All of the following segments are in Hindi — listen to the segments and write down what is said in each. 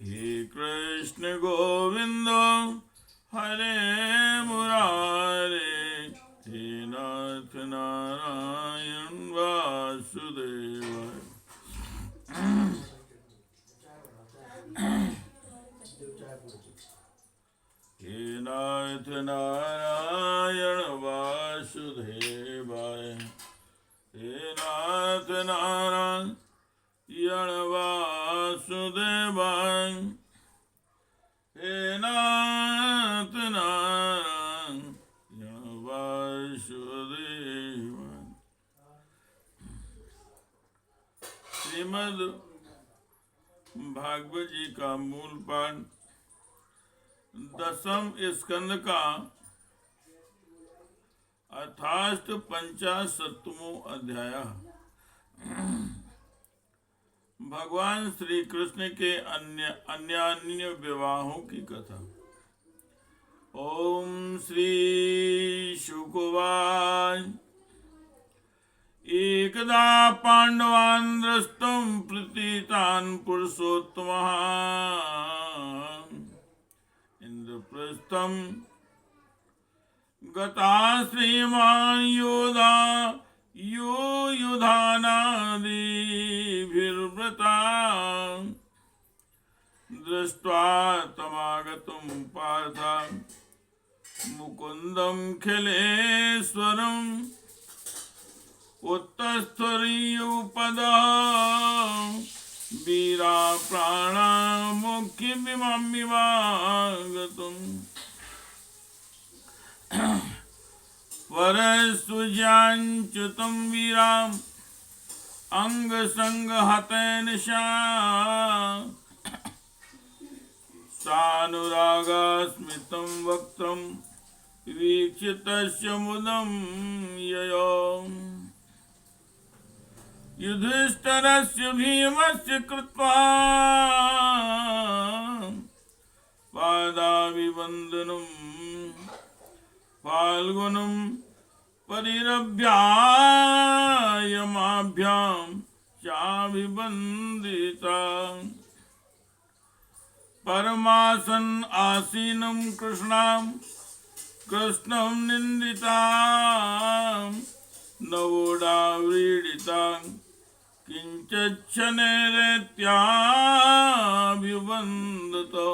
हे कृष्ण गोविंद हरे मुरारे, हे नाथ नारायण वासुदेवाय। हे नाथ नारायण वासुदेवाय, हे नाथ नारायण वासुदेवाय, हे नाथ नारायण वासुदेवाय। श्रीमद् भागवत जी का मूल पाठ 10वें स्कंद का 58वां अध्याय। भगवान श्री कृष्ण के अन्य विवाहों की कथा। ओम श्री शुकवाच। एकदा पांडवान् द्रष्टुं प्रतीतान् पुरुषोत्तमः इंद्रप्रस्थं गता श्रीमान् योधा यो युधानादिभिर्वृता। दृष्ट्वा तमागतं पार्थ मुकुन्दं खिलेश्वरम् उत्तस्थरीयुपदः वीरा प्राणा मुख्यमिवागतम्। वरसुजाञ्च्युतं वीराम् अंगसंगहतेन सानुरागास्मितं वक्त्रं वीक्ष्य तस्य मुदं ययो। युधिष्ठिरस्य भीमस्य कृत्वा पादाभिवन्दनं फाल्गुनं परिरभ्यायमाभ्यां चाभिवन्दिता। परमासन् आसीनं कृष्णं निन्दिता नवोडाव्रीडिता किंचक्षणेरेत्याभिवन्दतो।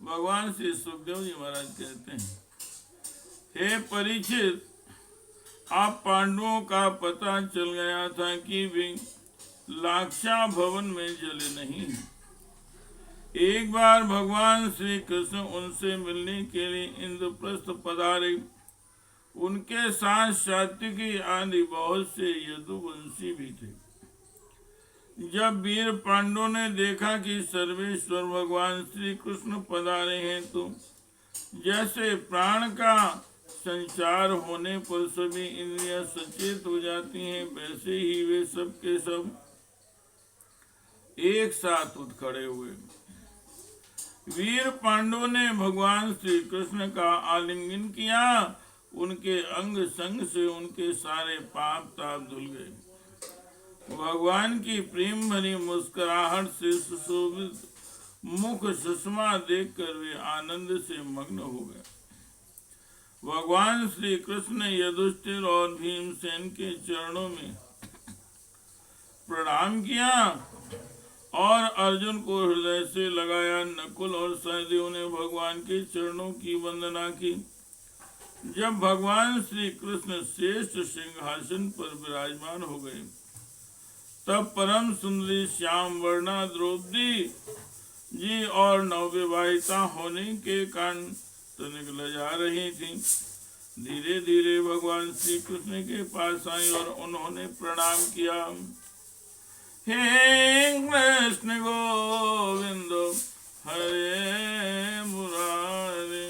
भगवान श्री सुखदेव जी महाराज कहते हैं, हे परीक्षित, आप पांडवों का पता चल गया था कि वे लाक्षा भवन में जले नहीं। एक बार भगवान श्री कृष्ण उनसे मिलने के लिए इंद्रप्रस्थ पधारे। उनके साथ सात्विकी आदि बहुत से यदुवंशी भी थे। जब वीर पांडवों ने देखा कि सर्वेश्वर भगवान श्री कृष्ण पधारे हैं तो जैसे प्राण का संचार होने पर सभी इंद्रियां सचेत हो जाती हैं, वैसे ही वे सब के सब एक साथ उठ खड़े हुए। वीर पांडवों ने भगवान श्री कृष्ण का आलिंगन किया। उनके अंग संग से उनके सारे पाप ताप धुल गए। भगवान की प्रेम भरी मुस्कुराहट से सुशोभित मुख सुषमा देखकर वे आनंद से मग्न हो गए। भगवान श्री कृष्ण ने युधिष्ठिर और भीमसेन के चरणों में प्रणाम किया और अर्जुन को हृदय से लगाया। नकुल और सहदेव ने भगवान के चरणों की वंदना की। जब भगवान श्री कृष्ण श्रेष्ठ सिंहासन पर विराजमान हो गए तब परम सुंदरी श्याम वर्णा द्रौपदी जी और नवविवाहिता होने के कारण तनिक लजा रही थी। धीरे धीरे भगवान श्री कृष्ण के पास आई और उन्होंने प्रणाम किया। हे कृष्ण गोविंद हरे मुरारे,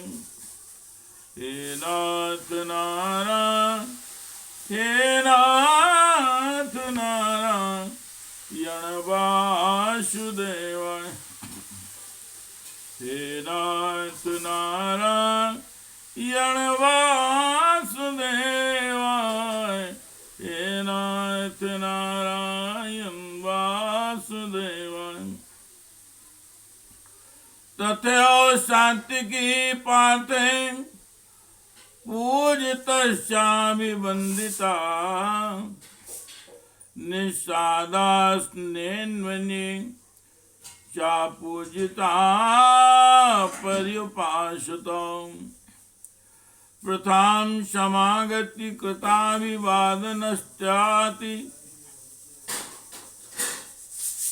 हे नाथ नारायण, हे नाथ नारायण वासुदेवाय, हे नाथ नारायण वासुदेवाय, हे नाथ नारायण वासुदेवाय। तथैव सात्विकी पार्थे पूजितश्चाभिवन्दिता निषादास्नेन्वने चा पूजिता पर्युपासतो प्रथां समागति कृताभिवादनश्चाति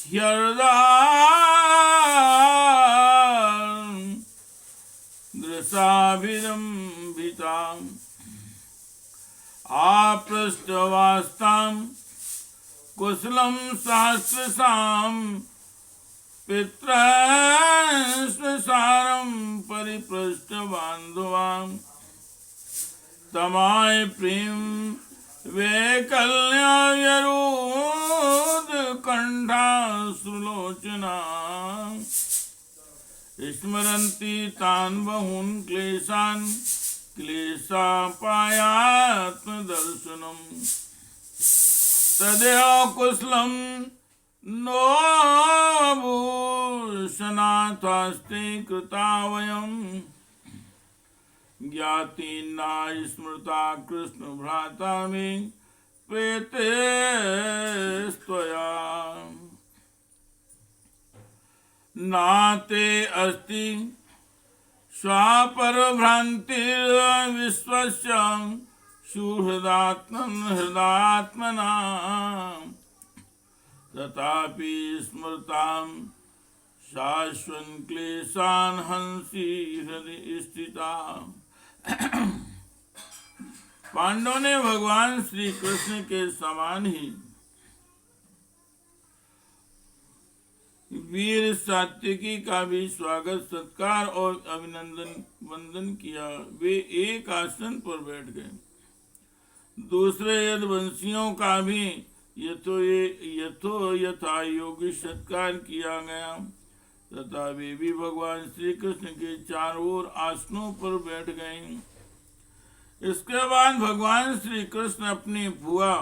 ह्यर्दा दृशाभिरम्भिताम् आपृष्टवास्तां कुशलं सहस्रशां पितृस्वसारं परिपृष्टबान्धवान् तमाय प्रेम वैकल्यायरूद कंठाश्रुलोचना स्मरन्ति तान् बहून् क्लेशान् क्लेशापायात्मदर्शनम् तदेव कुशलं नो भूषणाथास्ते कृता वयम् ज्ञाति न स्मृता कृष्ण भ्राता मे प्रेते स्वया नाते अस्ति स्वापरभ्रान्तिर्विश्वस्य सुहृदात्मना तथापि स्मृतां शाश्वन् क्लेशान् हंसि हृदि स्थिता। पांडवों ने भगवान श्री कृष्ण के समान ही वीर सात्विकी का भी स्वागत सत्कार और अभिनंदन वंदन किया। वे एक आसन पर बैठ गए। दूसरे यदुवंशियों का भी यथा योग्य सत्कार किया गया तथा वे भी भगवान श्री कृष्ण के चारों ओर आसनों पर बैठ गए। इसके बाद भगवान श्री कृष्ण अपनी बुआ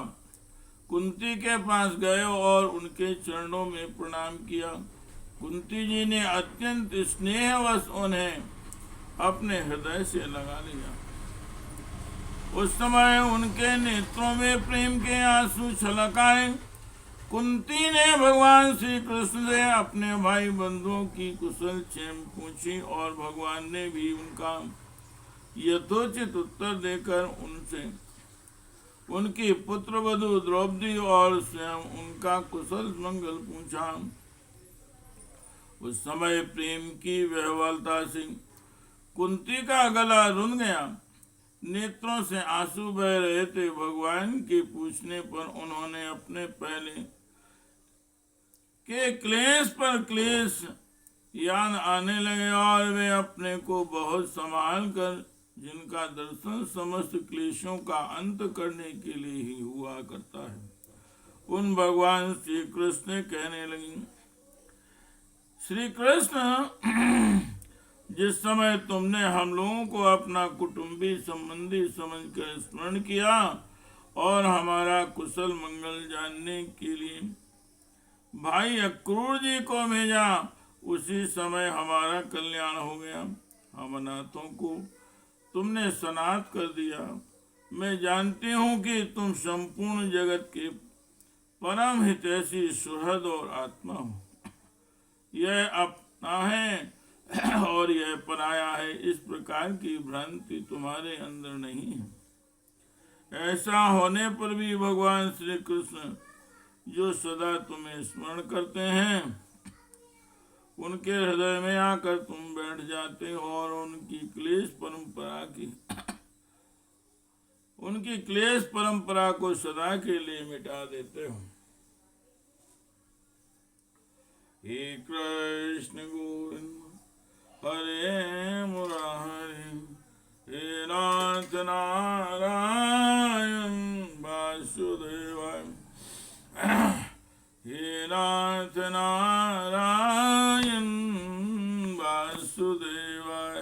कुंती के पास गए और उनके चरणों में प्रणाम किया। कुंती जी ने अत्यंत स्नेहवश उन्हें अपने हृदय से लगा लिया। उस समय उनके नेत्रों में प्रेम के आंसू छलक आए। कुंती ने भगवान श्री कृष्ण से अपने भाई बंधुओं की कुशल क्षेम पूछी और भगवान ने भी उनका यथोचित उत्तर देकर उनसे उनकी पुत्र वधू द्रौपदी और स्वयं उनका कुशल मंगल पूछा। उस समय प्रेम की विह्वलता से कुंती का गला रुंध गया। नेत्रों से आंसू बह रहे थे। भगवान के पूछने पर उन्होंने अपने पहले के क्लेश पर क्लेश यान आने लगे और वे अपने को बहुत संभाल कर जिनका दर्शन समस्त क्लेशों का अंत करने के लिए ही हुआ करता है उन भगवान श्री कृष्ण कहने लगी, श्री कृष्ण जिस समय तुमने हम लोगों को अपना कुटुंबी संबंधी समझकर स्मरण किया और हमारा कुशल मंगल जानने के लिए भाई अक्रूर जी को भेजा, उसी समय हमारा कल्याण हो गया। हम अनाथों को तुमने सनाथ कर दिया। मैं जानती हूँ कि तुम संपूर्ण जगत के परम हितैषी सुहृद और आत्मा हो। यह अपना है और यह पराया है, इस प्रकार की भ्रांति तुम्हारे अंदर नहीं है। ऐसा होने पर भी भगवान श्री कृष्ण जो सदा तुम्हें स्मरण करते हैं उनके हृदय में आकर तुम बैठ जाते हो और उनकी क्लेश परंपरा को सदा के लिए मिटा देते हो। हे कृष्ण गोविंद हरे मुरारी, हे नाथ नारायण वासुदेवाय, हे नाथ नारायण वासुदेवाय,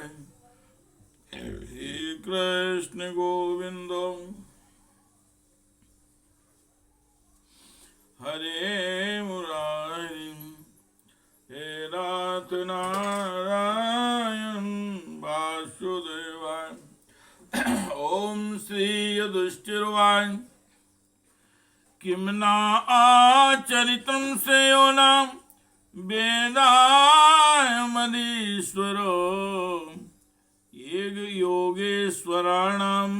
हे कृष्ण गोविंद हरे मुरारी, हे नाथ नारायण किम न आचरितं श्रेयोना वेदायमधीश्वरो योगेश्वराणां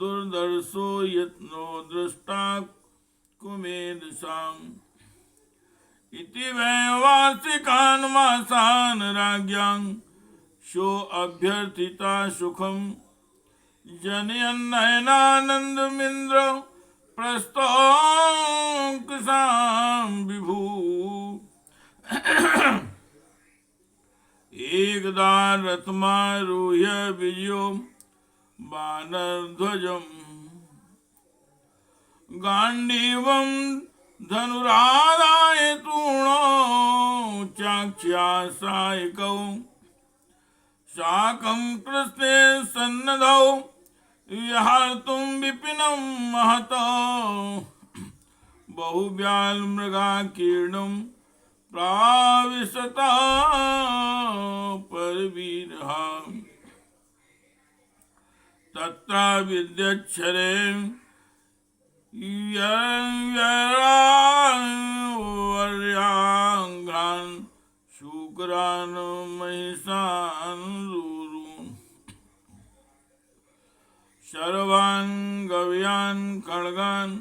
दुर्दर्शो यत्नो दृष्टा कुमेदशाम् इति वैवार्षिकान् मासान् राज्ञां शो अभ्यर्थिता सुखं जनयन्नयनानन्दमिन्द्र प्रस्तोऽङ्कुशां विभु एकदा रथमारुह्य विजयो वानरध्वजम् गाण्डीवं धनुरादाय तूणो चाक्ष्यासायकौ शाकं कृष्णे सन्नधौ विहार्तुं विपिनं महतो बहुव्यालमृगाकीर्णं प्राविशता परवीरः तत्र विद्यच्छरे वर्यांगान् शुक्रान् महिषान् शर्वान् गव्यान् खड्गान्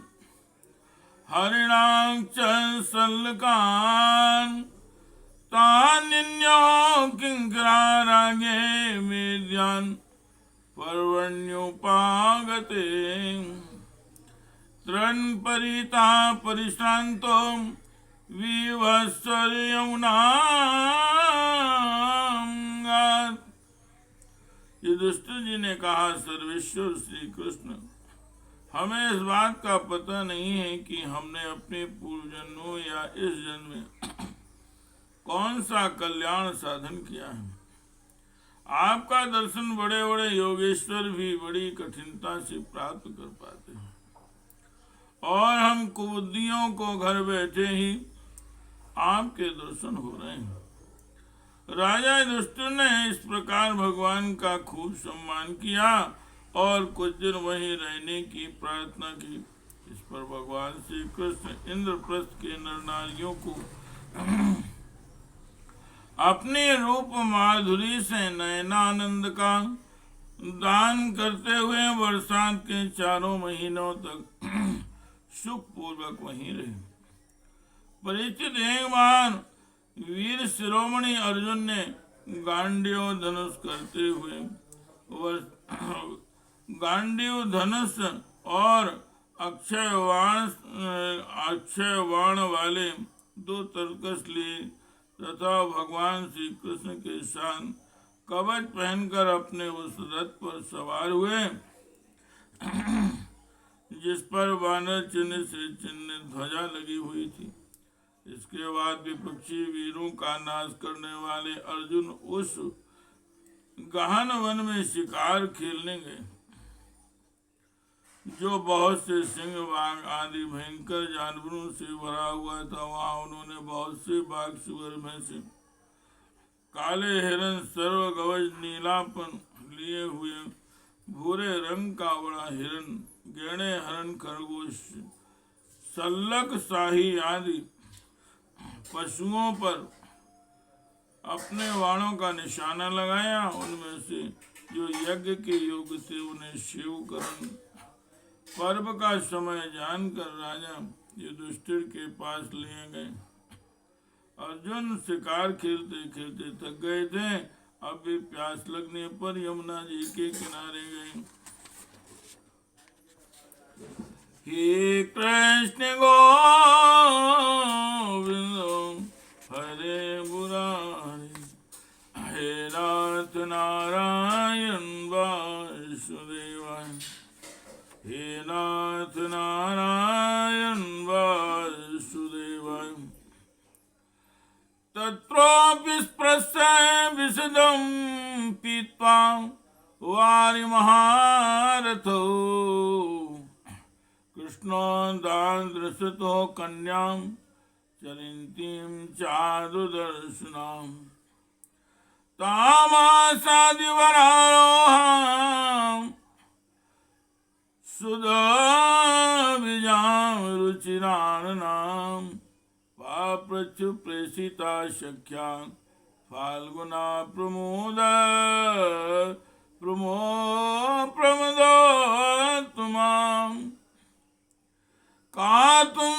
हरिणां च सल्लकान् तान्यो किङ्करारागे मेद्यान् पर्वण्योपागते तृणपरिता परिश्रान्तो विवत्सर्यमुनां। युधिष्ठिर जी ने कहा, सर्वेश्वर श्री कृष्ण, हमें इस बात का पता नहीं है कि हमने अपने पूर्व जन्मों या इस जन्म में कौन सा कल्याण साधन किया है। आपका दर्शन बड़े बड़े योगेश्वर भी बड़ी कठिनता से प्राप्त कर पाते हैं और हम कुबुद्धियों को घर बैठे ही आपके दर्शन हो रहे हैं। राजा युधिष्ठिर ने इस प्रकार भगवान का खूब सम्मान किया और कुछ दिन वहीं रहने की प्रार्थना की। इस पर भगवान श्री कृष्ण इंद्रप्रस्थ के नर नारियों को अपने रूप माधुरी से नयनानंद का दान करते हुए बरसात के 4 महीनों तक सुख पूर्वक वहीं रहे। परीक्षित एक बार वीर शिरोमणि अर्जुन ने गांडीव धनुष करते हुए गांडीव धनुष और अक्षय बाण वाले 2 तरकश लिए तथा भगवान श्री कृष्ण के साथ कवच पहनकर अपने उस रथ पर सवार हुए जिस पर वानर चिन्ह से चिन्ह ध्वजा लगी हुई थी। इसके बाद विपक्षी वीरों का नाश करने वाले अर्जुन उस गहन वन में शिकार खेलने गए जो बहुत से सिंह बाघ आदि भयंकर जानवरों से भरा हुआ था। वहां उन्होंने बहुत से बाघ सुअर भैंसे काले हिरण सर्व गवज नीलापन लिए हुए भूरे रंग का बड़ा हिरण गहने हरण खरगोश सल्लक शाही आदि पशुओं पर अपने वाणों का निशाना लगाया। उनमें से जो यज्ञ के योग्य थे उन्हें शिवकरण पर्व का समय जानकर राजा युधिष्ठिर के पास लिए गए। अर्जुन शिकार खेलते खेलते थक गए थे। अब भी प्यास लगने पर यमुना जी के किनारे गए। हे कृष्ण गोविंद हरे मुरारी हे नाथ नारायण वासुदेवाय हे नाथ नारायण वासुदेवाय। तत्रोऽपि स्पृश्य विशदं पीत्वा वारिमहारथो कृष्णो दादृशतो कन्यां चरिन्तीं चारुदर्शनां तामासादिवरारोहां सुधा विजाम रुचिराणाम पाप्रच्छ प्रेषिता सख्या फाल्गुना प्रमोदो तुमाम का तुम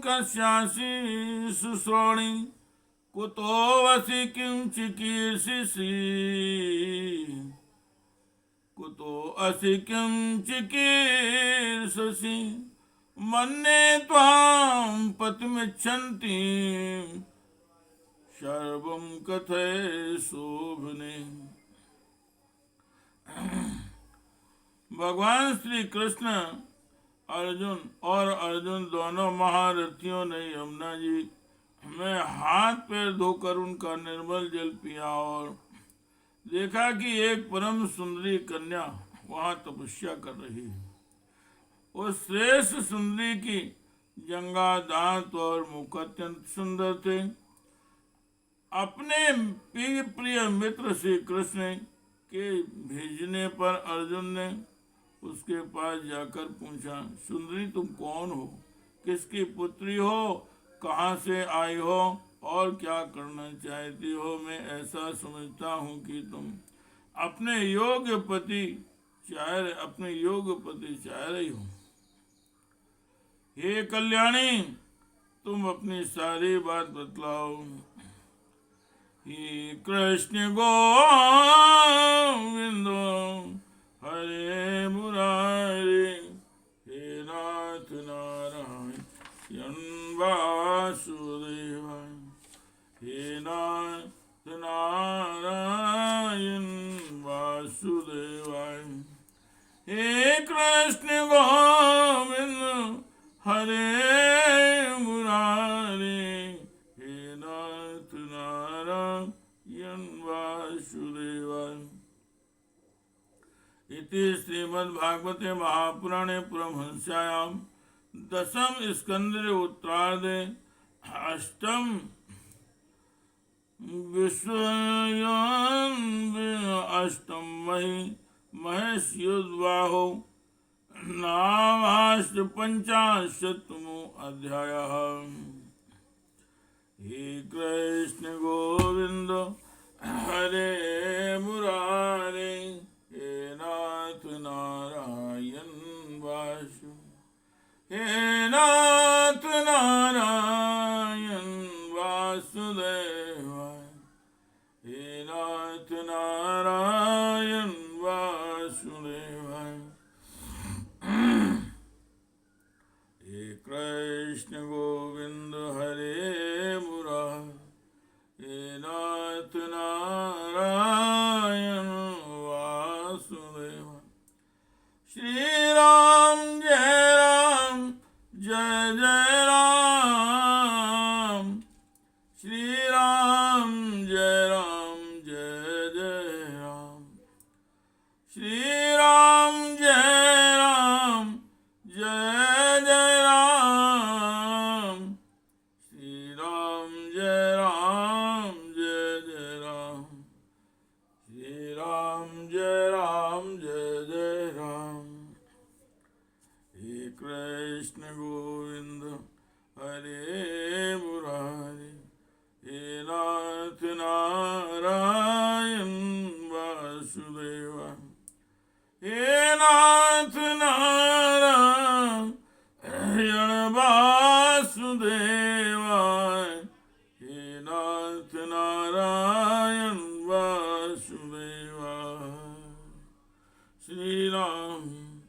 कस्यासि सुश्रोणि कुतो वसि किं चिकीर्षसि मन्ये त्वां पतिमिच्छन्ति सर्वं कथय शोभने। भगवान श्री कृष्ण अर्जुन दोनों महारथियों ने यमुना जी में हाथ पैर धोकर उनका निर्मल जल पिया और देखा कि एक परम सुंदरी कन्या वहां तपस्या कर रही है। उस श्रेष्ठ सुंदरी की जंगा दांत और मुख अत्यंत सुंदर थे। अपने प्रिय मित्र श्री कृष्ण के भेजने पर अर्जुन ने उसके पास जाकर पूछा, सुंदरी तुम कौन हो, किसकी पुत्री हो, कहाँ से आई हो और क्या करना चाहती हो? मैं ऐसा समझता हूँ कि तुम अपने योग्य पति चाह रही हो। हे कल्याणी, तुम अपनी सारी बात बतलाओ। हे कृष्ण गोविंदो हरे मुरारे, हे नाथ नारायण वासुदेवाय, हे नाथ नारायण वासुदेवाय। हे कृष्ण गोविंद हरे मुरारे, हे नाथ नारायण वासुदेवाय। इति श्रीमद्भागवते महापुराणे परमहंस्यायां दशम स्कंदे उत्तरार्धे अष्टम महेश्युद्वाहो नामाष्टपञ्चाशत्तमो अध्यायः। हे कृष्ण गोविंद हरे मुरारे, हे नाथ नारायण वासु, हे नाथ नारायण वासुदेवाय, हे नाथ नारायण वासुदेवाय। हे कृष्ण गोविंद हरे मुरारे, हे नाथ नारायण वासुदेवाय। श्री राम जय राम जय जय राम, श्री राम जय राम जय जय राम, श्री राम जय राम जय जय राम, श्री राम जय राम जय जय राम, श्री राम जय राम जय जय राम। हे कृष्ण गोविंद हरे